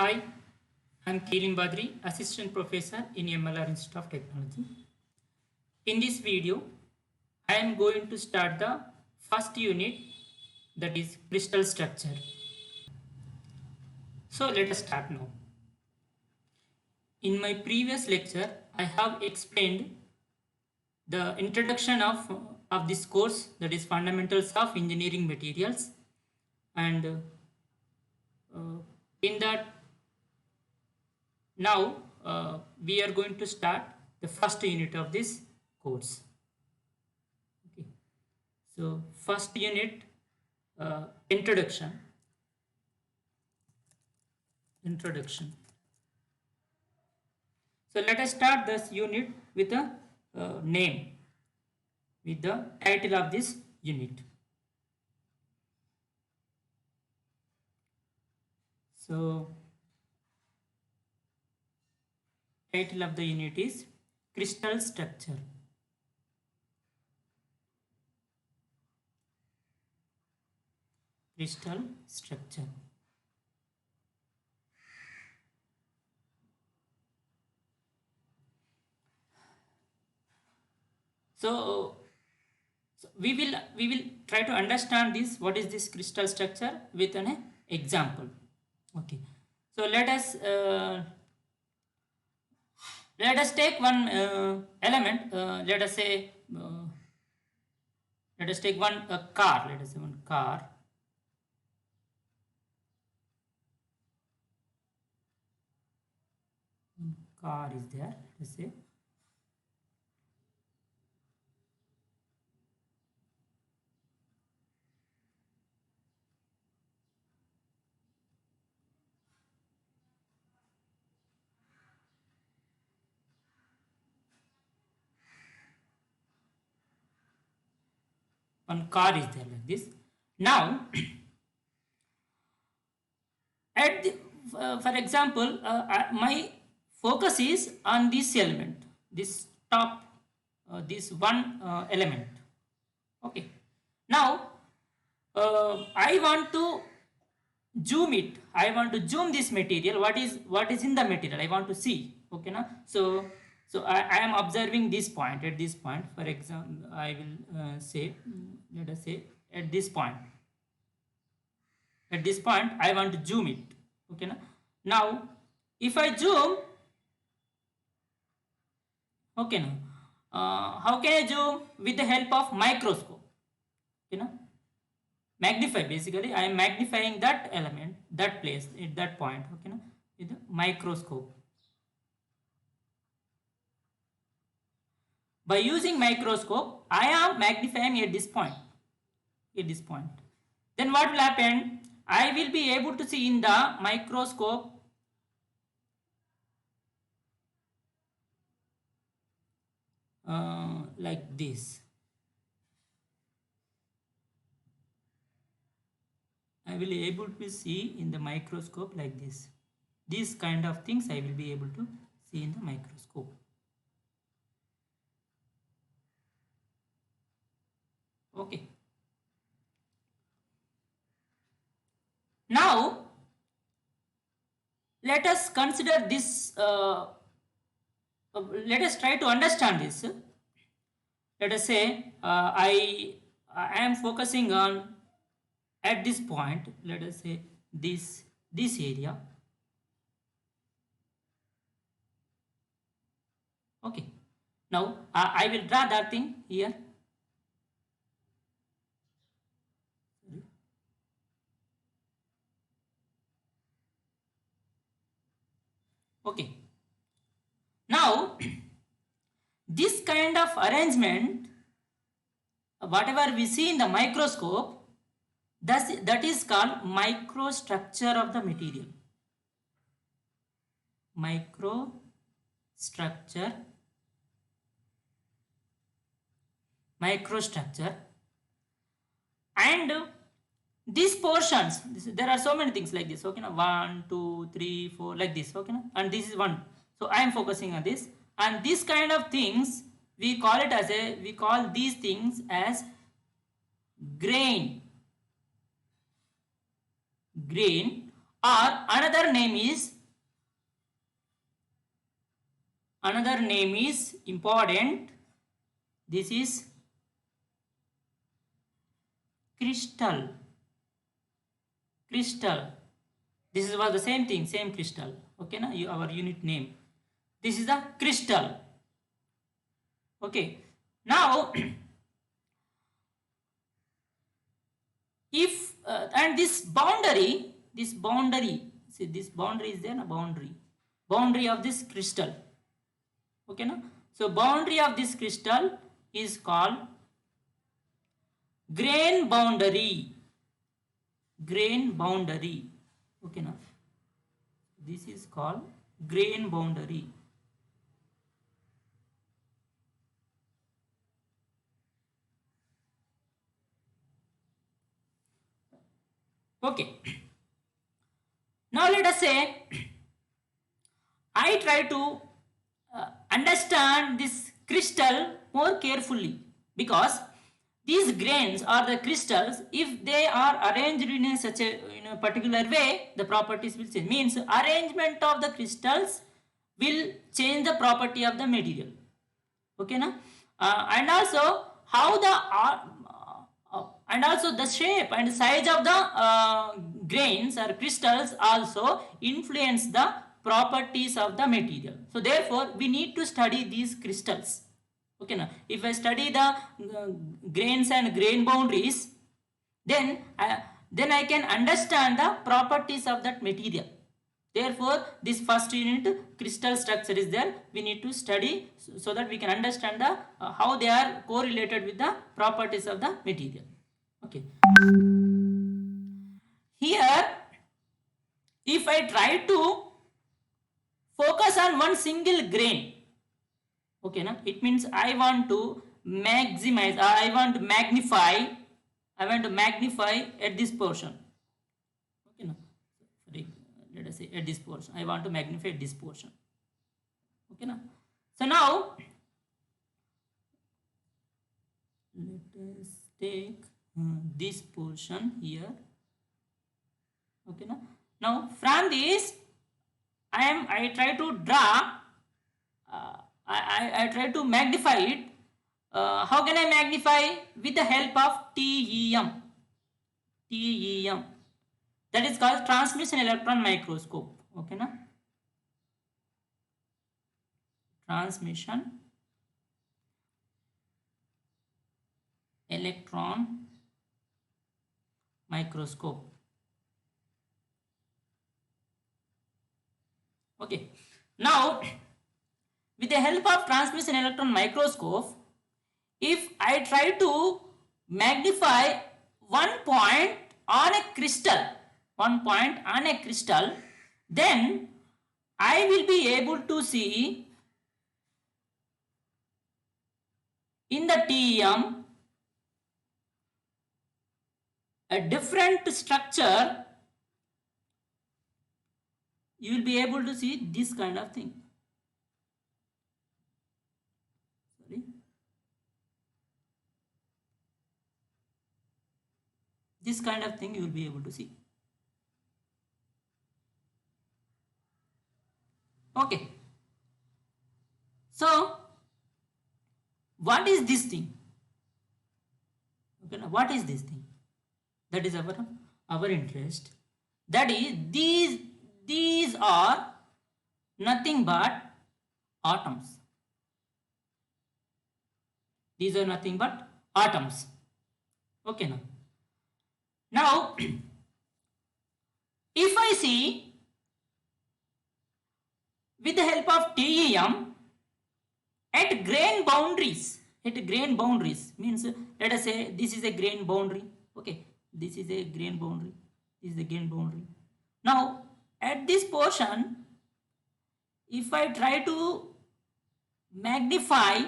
Hi, I'm Kirin Badri, Assistant Professor in MLR Institute of Technology. In this video, I am going to start the first unit, that is crystal structure. So let us start now. In my previous lecture, I have explained the introduction of this course, that is fundamentals of engineering materials, and in that now we are going to start the first unit of this course. Okay. So first unit, introduction. So let us start this unit with a name, with the title of this unit. So title of the unit is crystal structure. Crystal structure. So we will try to understand this, what is this crystal structure, with an example. Okay. So let us take one element. Let us take one car. Let us say one car. Car is there. Let us say. One car is there like this. Now, at the, for example, my focus is on this element, this top, this one element. Okay. Now, I want to zoom it. I want to zoom this material. What is in the material? I want to see. Okay, now I am observing this point. At this point, for example, I will say, let us say at this point. At this point, I want to zoom it. Okay, now if I zoom, okay, now how can I zoom? With the help of microscope. Okay, now magnify, basically I am magnifying that element, that place, at that point. Okay, now with the microscope. By using microscope, I am magnifying at this point. At this point, then what will happen? I will be able to see in the microscope like this. I will be able to see in the microscope like this. These kind of things I will be able to see in the microscope. Okay. Now, let us consider this. Let us try to understand this. Let us say I am focusing on at this point. Let us say this area. Okay. Now I will draw that thing here. Okay. Now, this kind of arrangement, whatever we see in the microscope, that is called microstructure of the material. Microstructure. And these portions, there are so many things like this. Okay, now 1, 2, 3, 4, like this. Okay, now, and this is one. So I am focusing on this, and this kind of things we call these things as grain or another name is important. This is crystal. This is was the same thing, same crystal. Okay, na, our unit name. This is the crystal. Okay, now if and this boundary, see, this boundary is there, na, boundary of this crystal. Okay, na, so boundary of this crystal is called grain boundary. Okay, na, this is called grain boundary. Okay, now let us say I try to understand this crystal more carefully, because these grains or the crystals, if they are arranged in a such a particular way, the properties will change. Means arrangement of the crystals will change the property of the material. Okay, na? And also how and also the shape and size of the grains or crystals also influence the properties of the material. So therefore we need to study these crystals. Okay, now if I study the grains and grain boundaries, then I can understand the properties of that material. Therefore this first unit, crystal structure, is there. We need to study so that we can understand the how they are correlated with the properties of the material. Okay, here if I try to focus on one single grain, okay, na, it means I want to maximize, I want to magnify at this portion. Okay, na, let us say at this portion, I want to magnify this portion. Okay, na, so now let us take this portion here. Okay, now from this I try to draw, I try to magnify it. How can I magnify? With the help of TEM. That is called transmission electron microscope. Okay, na? Transmission electron microscope. Okay, now with the help of transmission electron microscope, if I try to magnify one point on a crystal, then I will be able to see in the TEM a different structure. You will be able to see this kind of thing. Sorry. This kind of thing you will be able to see. Okay. So, what is this thing? Okay, now what is this thing? That is our interest. That is, these are nothing but atoms. These are nothing but atoms. Okay, now if I see with the help of TEM at grain boundaries, means let us say this is a grain boundary. Okay, this is a grain boundary. Now at this portion, if I try to magnify,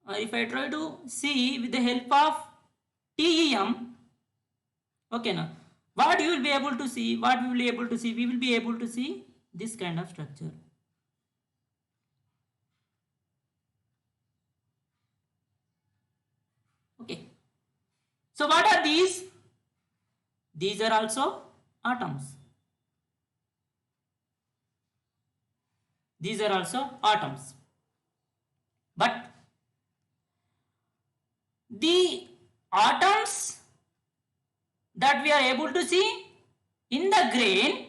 or if I try to see with the help of TEM, okay, now what you will be able to see? We will be able to see this kind of structure. Okay, so what are these? These are also atoms. These are also atoms. But the atoms that we are able to see in the grain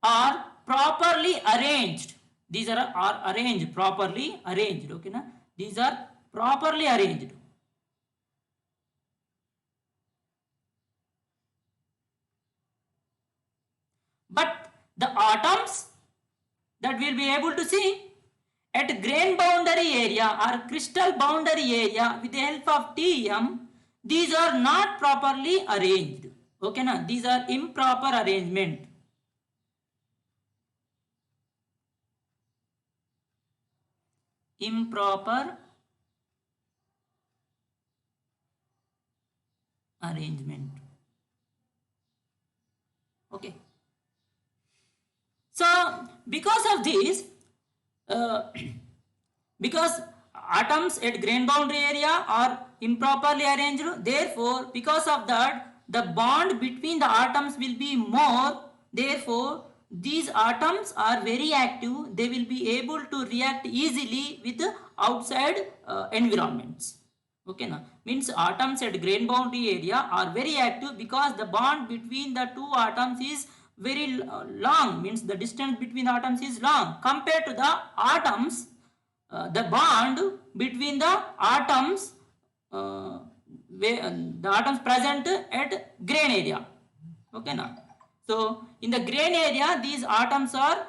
are properly arranged. These are arranged, properly arranged. Okay, na? These are properly arranged. But the atoms that we'll be able to see at grain boundary area or crystal boundary area with the help of TEM, these are not properly arranged. Okay, na? These are improper arrangement. Improper arrangement. Okay. So because of this, because atoms at grain boundary area are improperly arranged, therefore because of that the bond between the atoms will be more, therefore these atoms are very active, they will be able to react easily with outside environments. Okay, now means atoms at grain boundary area are very active because the bond between the two atoms is very long, means the distance between the atoms is long compared to the atoms, the bond between the atoms, the atoms present at grain area. Okay, now so in the grain area these atoms are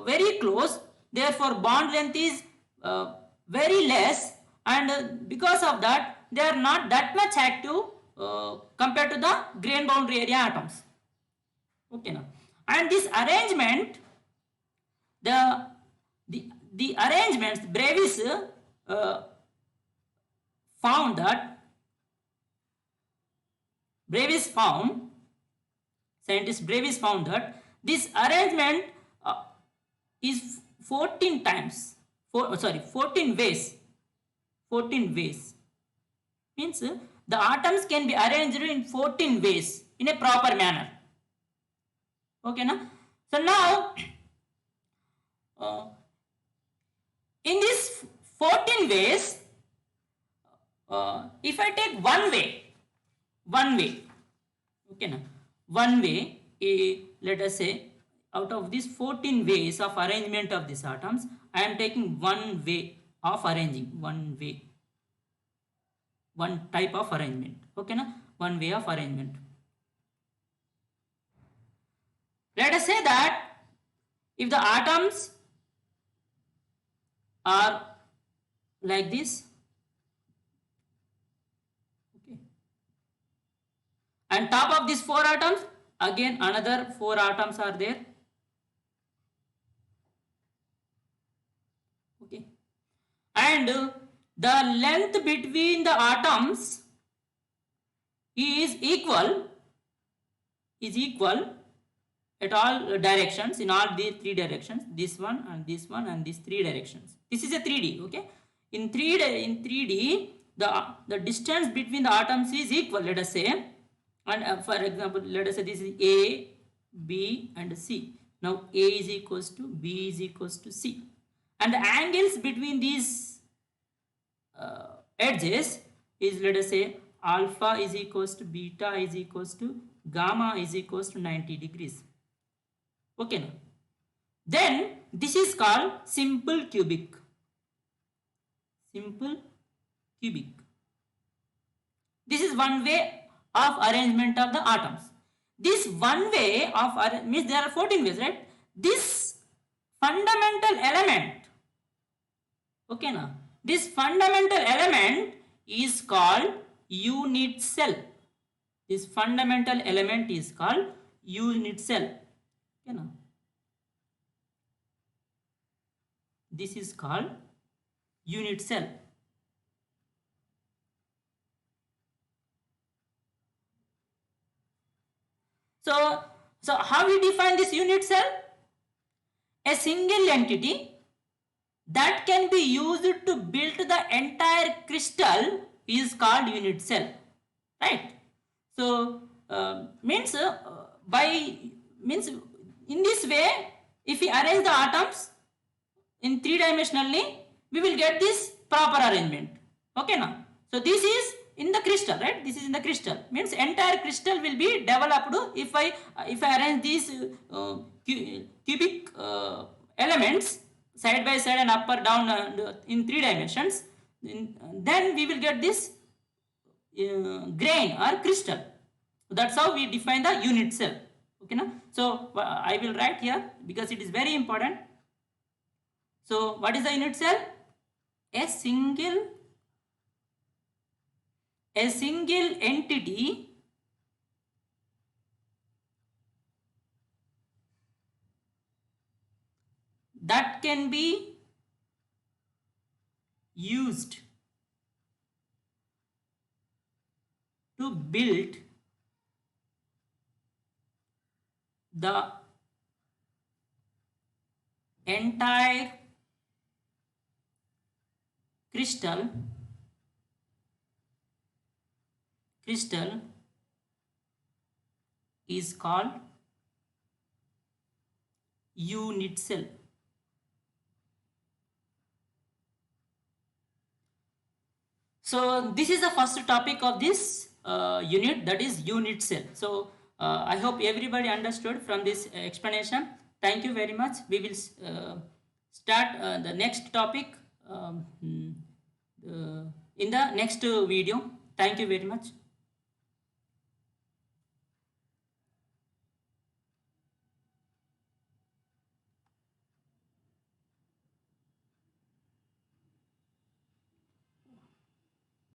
very close, therefore bond length is very less, and because of that they are not that much active compared to the grain boundary area atoms. Okay, now and this arrangement, the arrangements, Brevis found that scientist Brevis found that this arrangement is 14 times, 14 ways. 14 ways means the atoms can be arranged in 14 ways in a proper manner. Okay, na? So now in these 14 ways, if I take one way, okay, na? One way, let us say out of these 14 ways of arrangement of these atoms, I am taking one way of arranging, one type of arrangement. Okay, na? One way of arrangement. Let us say that if the atoms are like this, okay, and top of these 4 atoms again another 4 atoms are there, okay, and the length between the atoms is equal at all directions, in all these 3 directions, this one and this one and these 3 directions. This is a 3D, okay. In 3D the distance between the atoms is equal, let us say, and for example let us say this is A, B and C. Now A is equals to B is equals to C, and the angles between these edges is, let us say, alpha is equals to beta is equals to gamma is equals to 90 degrees. Okay, now then this is called simple cubic. This is one way of arrangement of the atoms. This one way of means there are 14 ways, right? This fundamental element, okay, now this fundamental element is called unit cell. This fundamental element is called unit cell. Okay, now this is called unit cell. So how we define this unit cell? A single entity that can be used to build the entire crystal is called unit cell, right? So means by means in this way, if we arrange the atoms in three-dimensionally, we will get this proper arrangement. Okay now. So this is in the crystal, right? This is in the crystal. Means entire crystal will be developed if I arrange these cubic elements side by side and up or down in 3 dimensions. Then we will get this grain or crystal. That's how we define the unit cell. Okay now. So I will write here because it is very important. So what is the unit cell? A single entity that can be used to build the entire crystal is called unit cell. So this is the first topic of this unit, that is unit cell. So I hope everybody understood from this explanation. Thank you very much. We will start the next topic in the next video. Thank you very much.